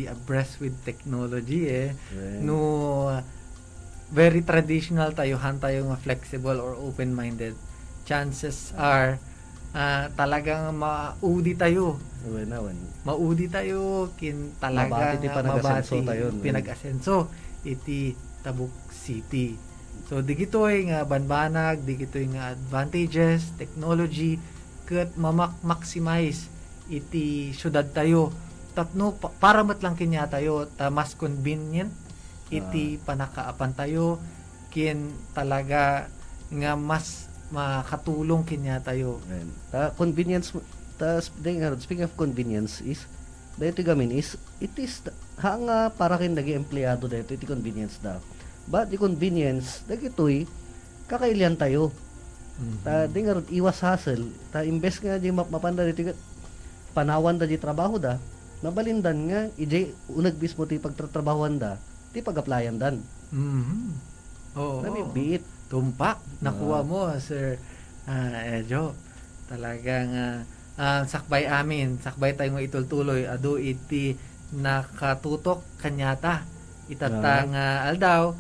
abreast with technology No, very traditional tayo nga flexible or open-minded. Chances are talagang maudi tayo. Maudi tayo kin talaga mabati pinag-asenso iti Tabuk City. So digitoy nga banbanag, digitoy nga advantages, technology ket maximize iti syudad tayo. Tapno para matlang kinya tayo mas convenient iti panakaapan tayo kin talaga nga mas makatulong kinya tayo. Convenience speaking of convenience is dito gamin is it is hanga para kin nagi empleyado dito iti convenience da. But the convenience dagitoy kakailian tayo. Di nga iwas hassle. Imbes nga di mapanda dito panawan da di trabaho da. Mabalindan nga ije unag bismo ti pagtratrabahoan da, ti pag-applyan dan. Oo. Nabibiit. Tumpak. Nakuha mo, Sir Ejo. Talagang sakbay tayo nga itultuloy. Ado iti nakatutok kanyata. Itatang aldaw,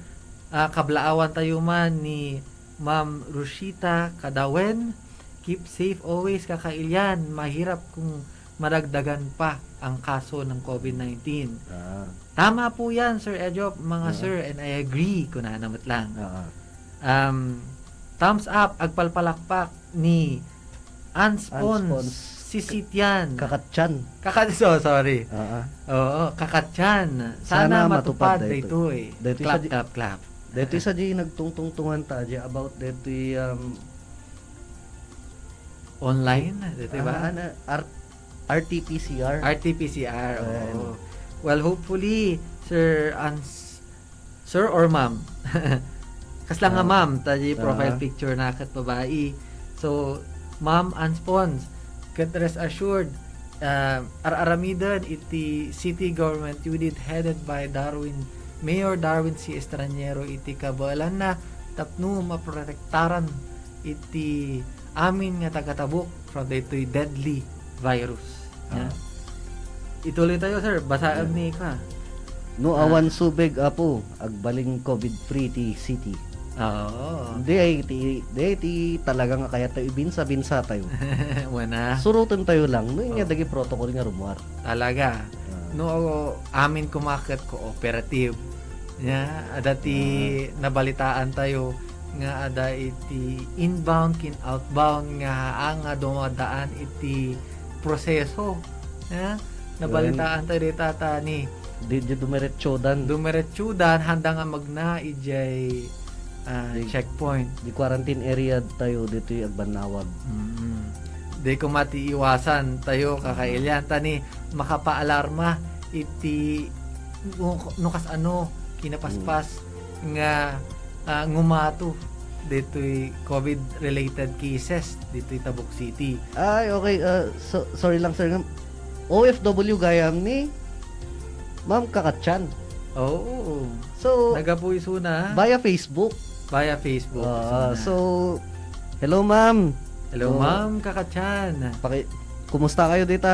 kablaawan tayo man ni Ma'am Rushita Kadawen. Keep safe always, kakailyan. Mahirap kung madagdagan pa ang kaso ng COVID-19. Ah, Tama po yan, Sir Edjop, mga Oo. sir, and I agree, kunanamot lang. ah, Thumbs up, agpalpalakpak ni Anspons Anspons. Sisityan. kakatyan. Sorry. Ah, Oo, kakatyan. Sana Sana matupad matupad daytoy. Daytoy Clap, sa di- clap, clap. dito sa di nagtungtungtungan ta di about dito Online, di ba? RT-PCR. RT-PCR. Ayan. Oo. Well, hopefully, Sir or Ma'am. Kaslang nga Ma'am, taji profile picture na kat babae. So, Ma'am Anspons, kat rest assured, araramidan iti city government unit headed by Mayor Darwin C. Estraniero iti kabalan na tapno maprotektaran iti amin nga tagatabok from dito'y deadly virus. Yeah. Ituloy tayo, sir. Basaan ni ka. No awan subeg apo agbaling COVID-free ti city. Oo. Di ti talaga nga kaya tayo binsa tayo. Wana. Surutan tayo lang no nga dagi protocol nga rumuar. Talaga. No, amin kumakit cooperative. Yeah, adati nabalitaan tayo nga ada iti inbound kin outbound nga ang dumadaan iti proseso. Yeah, nabalitaan tayo dita ta ni Di dumiretsodan. dumiretsudan handa nga magna ijay checkpoint. Di quarantine area tayo dito agbanawag. Di ko matiiwasan tayo kakailyan tani makapaalarma iti nukas kinapaspas nga ngumato dito'y COVID related cases dito'y Tabuk City. Ay, okay. Sorry lang, sir. OFW gayam ni Ma'am Kakatyan. Oo. So, Nagapuiso na via Facebook. via Facebook. So, hello, ma'am. hello so, ma'am Kakatyan. Kumusta kayo dito?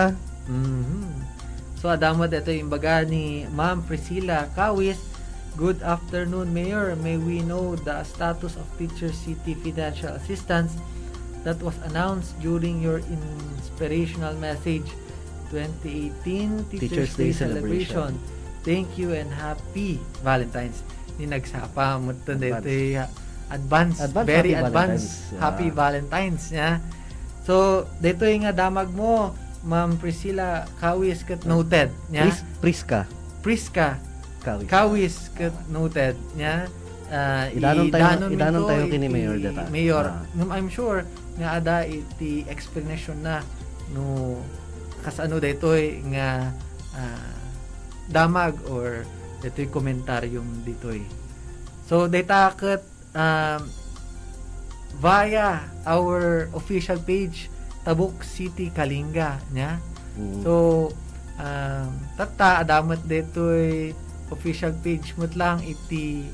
So adamod ito yung baga ni Ma'am Priscilla Kawis. Good afternoon, Mayor. May we know the status of Teacher City Financial Assistance that was announced during your inspirational message 2018 Teachers Day celebration. Thank you and happy Valentine's. Ni nagsapa mo ito dito advance, very happy advance. Valentine's. Yeah. Happy Valentine's. Yeah. So, dito yung nga damag mo, Ma'am Priscilla Kawis kat noted. Yeah? Priska. Priska Kawis. kat noted. Yeah? Idanon tayo kini Mayor data. Mayor. I'm sure nga ada iti explanation na no kasano daytoy nga damag or daytoy komentaryong ditoy. So data kat via our official page Tabuk City Kalinga nya. So tata adamat detoy official page mo lang iti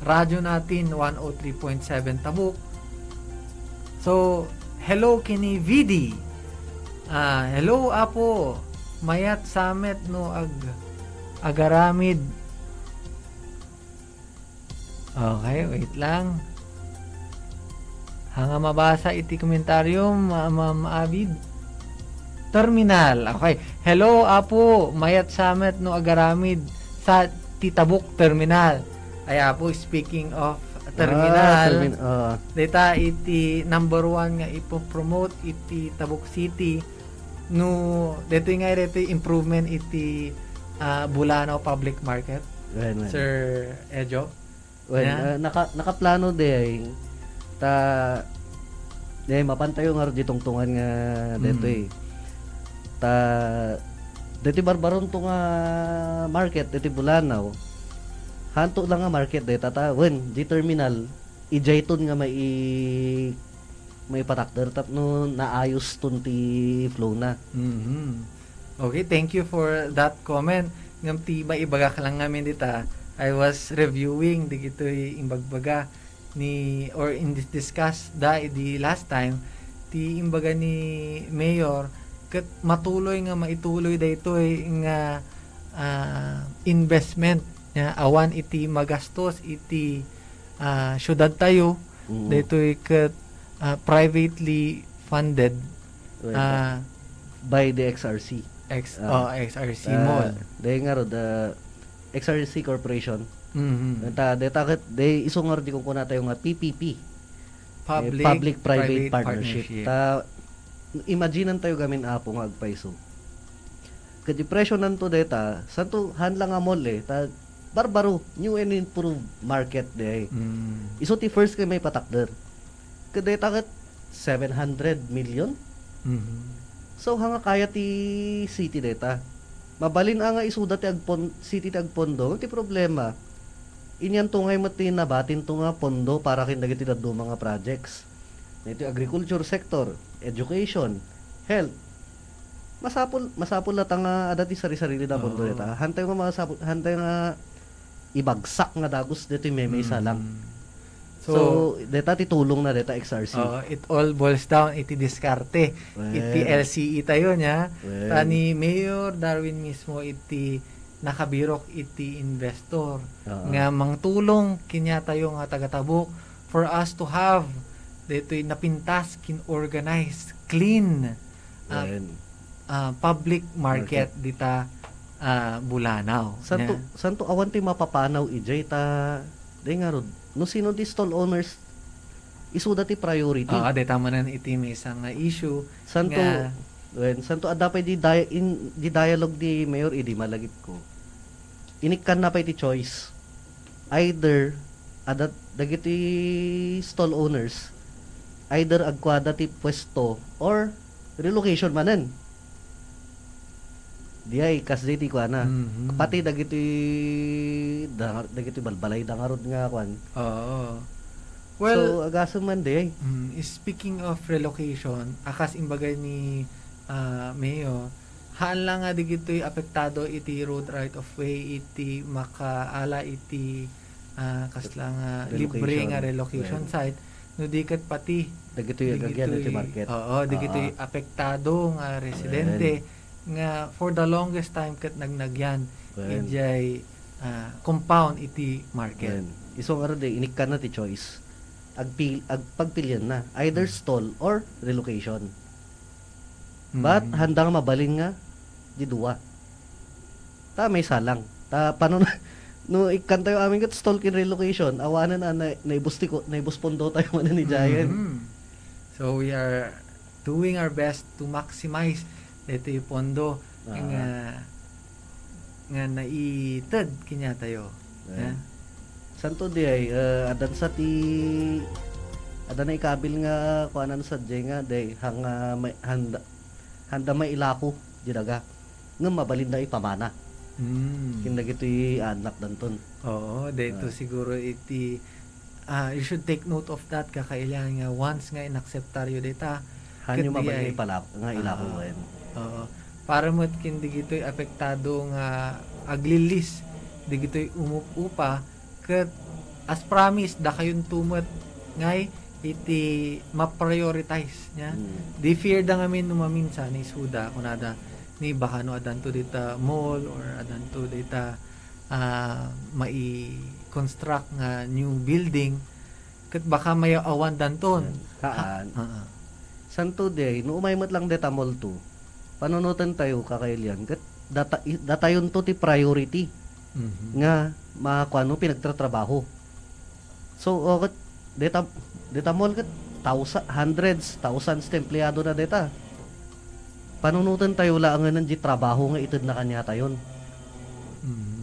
radyo natin 103.7 Tabuk. So hello kini Vidi. Hello apo mayat samet no agaramid. Okay, wait lang. Hanga mabasa iti komentaryo, Ma'am Abid. Terminal. Okay. Hello, apo. Mayat Samet no agaramid sa Titabuk Terminal. Ay, apo, speaking of terminal. Data iti number 1 nga ipopromote iti Tabuk City. No, dito nga dito improvement iti Bulano Public Market. Sir Edjo. Nakaplano day mapantayo nga di tungtungan nga dito ta dito barbaron to nga market dito Bulanaw hanto lang nga market dito ta di terminal ijayton nga may patakder tapno naayos tun ti flow na. Okay, thank you for that comment. Ngam ti ibaga ka lang ngamin dita. I was reviewing digito'y imbagbaga ni or in this discuss the last time ti imbaga ni Mayor ket matuloy nga maituloy daytoy nga investment awan iti magastos iti syudad tayo daytoy ket privately funded Well, Ah, by the XRC. XRC Mall. Dahil nga ro, the XRC Corporation. Mhm. Data they isong nga ro di kung kuna tayo nga PPP. Public-private partnership. Imaginean tayo gamin apo nga agpaiso. Kadi presyo nanto data, santo hanlang nga mall barbaro, new and improved market day. Mm. Iso ti first kay may patakder. Kadi takat 700 million. Mhm. So hanga kaya ti city data. Mabalin nga isuda ti city ti agpondo, ti problema. Inyan to ngay mati nabatin to nga pondo para kin dagiti daddo mga projects. Ito agriculture sector, education, health. Masapol la nga adati sari-sarili da pondo Oo. deta. Hantay nga ibagsak nga dagos dito may isa lang. So, deta ti tulong na deta XRC. It all boils down iti diskarte. Well. Iti LCE tayo niya. Well. Tani Mayor Darwin mismo iti nakabirok iti investor Oo. nga mangtulong kinya tayo nga tagatabok for us to have dito'y napintas kin-organized clean Well. public market dita Bulanaw. Santo awan ti mapapanaw ijay ta day nga rod. No sino di stall owners isuda ti priority. Dita manan iti may isang issue Santo nga santo adapay di dialogue di mayor idi malagip ko. Inikkan na pa iti choice. Either adat dagiti stall owners either agkwada ti pwesto or relocation manen. Diay kas di ko na. Mhm. Pati dagiti balbalay dangarod nga kwan. Oo. So Well, agasam man di. speaking of relocation, akas imbagay ni Mayo, haan lang nga digito'y apektado iti road right of way, iti makaala iti kasla nga libre nga relocation site, no dikat pati Dagiti agagyan iti market. Oo, digito'y apektado nga residente nga for the longest time kat nagnagyan Well. ijay compound iti market. Yan. Iso nga rin, inikkan na ti choice. Pagpilian na. Either stall or relocation. But, Mhm. handa nga mabalin nga, di duwa. Ta, may salang. Ta, paano na, no, ikan tayo amin kat stall kin relocation, awanan na naibus pondo tayo man ni Giant. Mhm. So, we are doing our best to maximize ito yung pondo nga naitad kinya tayo. Ayan. Santo di ay, adan sa ti adan na ikabil nga kuanan sa jay nga day may handa may ilako di daga nga mabalin na ipamana kindag ito'y anak danton. Oo, dito siguro iti you should take note of that kakailangan nga once nga inakseptaryo dita Hanyo ket di mabalin ay- ipalako nga ilako wen. Oo. Para mo't kin digito'y apektado nga aglilis digito'y umuupa ket as promised da kayon tumot ngay iti ma-prioritize nya. Di fear da ngamin numaminsan ni suda kunada ni baka no adanto dita mall or adanto dita mai-construct nga new building ket baka may awan danton. Kaan. Oo. Santo day no umaymat lang deta mall 2. Panunutan tayo kakailian ket datayon to ti priority Mhm. nga makuano pinagtatrabaho. So ket deta mall ket hundreds ti empleyado na deta. Panunutan tayo lang nga di trabaho nga ited na kanya tayon.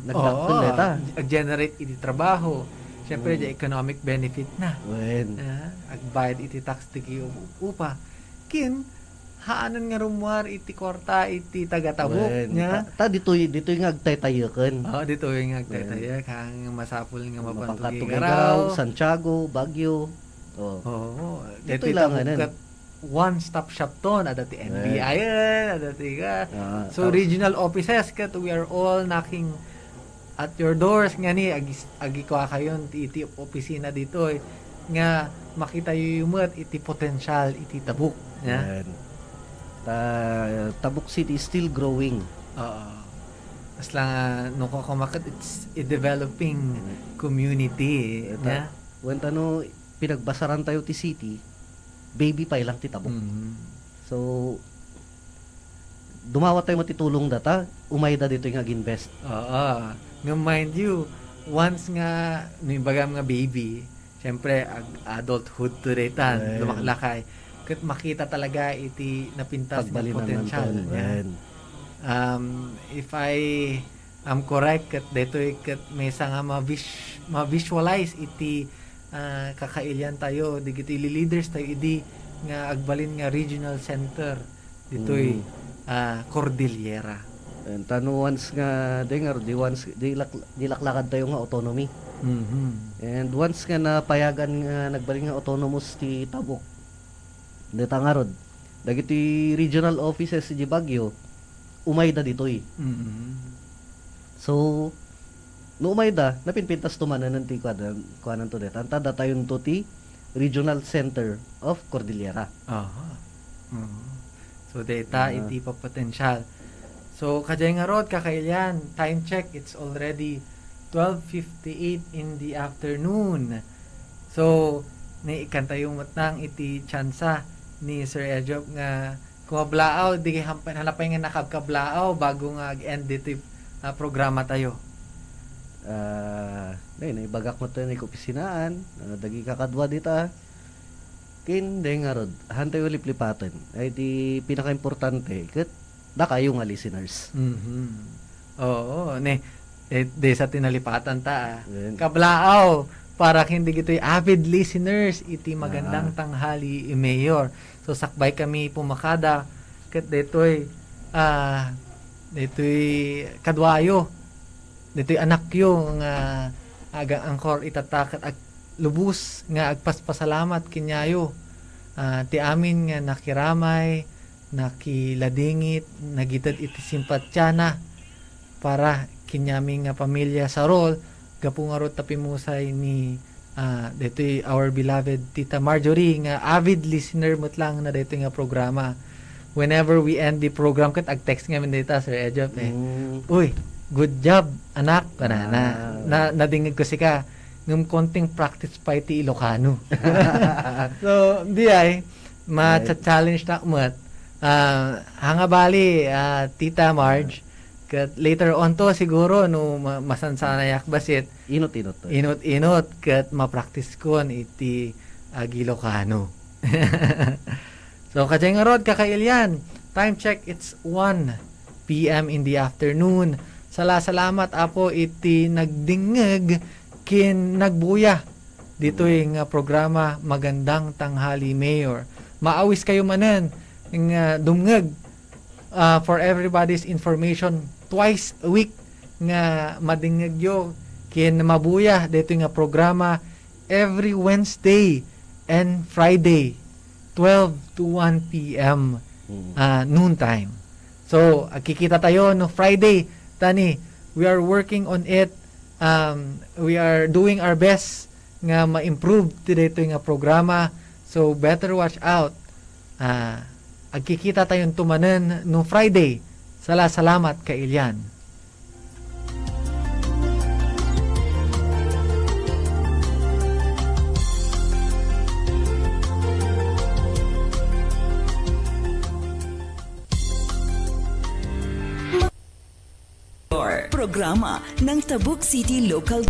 Nagdakpon Oo, deta. generate iti trabaho. Siyempre, di economic benefit na. Wen. Agbayad iti tax tigi upa. Kin, haanan nga rumuar iti kwarta iti tagatabok Wen. niya. Ta ditoy nga agtaytayaken. Oo, dito yung agtataya kang masapul nga mapantugi Mapangkatugagaw, Santiago, Baguio. Oh. Oo. Dito Dito ilanganan. itamukat one-stop shop to. Adati NBI yan. Adati ka. So, tapos- regional offices kat we are all knocking at your doors nga ni agi ko kayon iti opisina dito nga makita yung iti potential iti tabuk nya. Wen. Tabuk City is still growing. Oo. As lang no ko kumakat it's a developing community nya. When pinagbasaran tayo ti city, baby pa lang ti tabuk. Mhm. So dumawa tayo matitulong data, umay da dito nga ginvest. Oo. Nga mind you, once nga, baga mga baby, syempre, adulthood to retan, Well. lumaklakay. Kat makita talaga iti napintas ng Pagbalinan potential. naman. Yan. If I am correct, kat dito kat may isa nga ma-visualize iti kakailyan tayo, di iti leaders tayo, idi nga agbalin nga regional center dito'y Cordillera. And tano once nga di laklakad tayo nga autonomy. Mhm. And once nga napayagan nga nagbalik nga autonomous ti Tabuk. Deta nga rod. Dagiti regional offices di Baguio umay da ditoy. Mhm. So no umay da napinpintas tumanan ti kuanan to deta. Anta da tayon to ti Regional Center of Cordillera. Aha. So data iti pa potential. So kajay nga rod kakailyan, time check, it's already 12:58 in the afternoon. So ni ikanta yung matang iti tsansa ni Sir Ejop nga kumablaaw di hanapay nga nakagkablaaw bago nga ag-end dito programa tayo. Naibagak mo tayo ni opisinaan, dagi kakadwa dita. Kin de nga rod, hantay ulip-lipatan. Ay di pinaka-importante, ket da kayo nga listeners. Mhm. Oo, de sa tinalipatan ta. Yan. Kablaaw para hindi gito'y avid listeners iti magandang tanghali Mayor. So sakbay kami pumakada ket detoy kadwayo. Detoy anakyo nga aga angkor itatakat ag lubos nga agpaspasalamat kinyayo. Ti amin nga nakiramay, nakiladingit, nagitad iti simpatyana para kinyami nga pamilya sa rol gapungarot tapimusay ni detoy our beloved Tita Marjorie nga avid listener mutlang na detoy nga programa. Whenever we end the program kat ag-text nga min dita Sir Ejop Uy, good job anak na nadingig ko sika ngum konting practice pa iti Ilocano. So di ay ma-challenge na umat. Hanga bali Tita Marge kat later on to siguro no masansanayak basit Inot-inot to. inot kat ma-practice kon iti Ilocano. So kajay nga rod kakailyan. Time check, it's 1 p.m. in the afternoon. Salamat apo iti nagdingeg kin nagbuya dito'y nga programa Magandang Tanghali Mayor. Maawis kayo manen nga dumngeg for everybody's information twice a week nga madingeg yo kin mabuya dito'y nga programa every Wednesday and Friday 12 to 1 p.m. Noon time. So kikita tayo no Friday tani we are working on it. We are doing our best nga ma-improve dito nga programa. So better watch out. Agkikita tayong tumanen no Friday. Salamat kailyan. Programa ng Tabuk City Local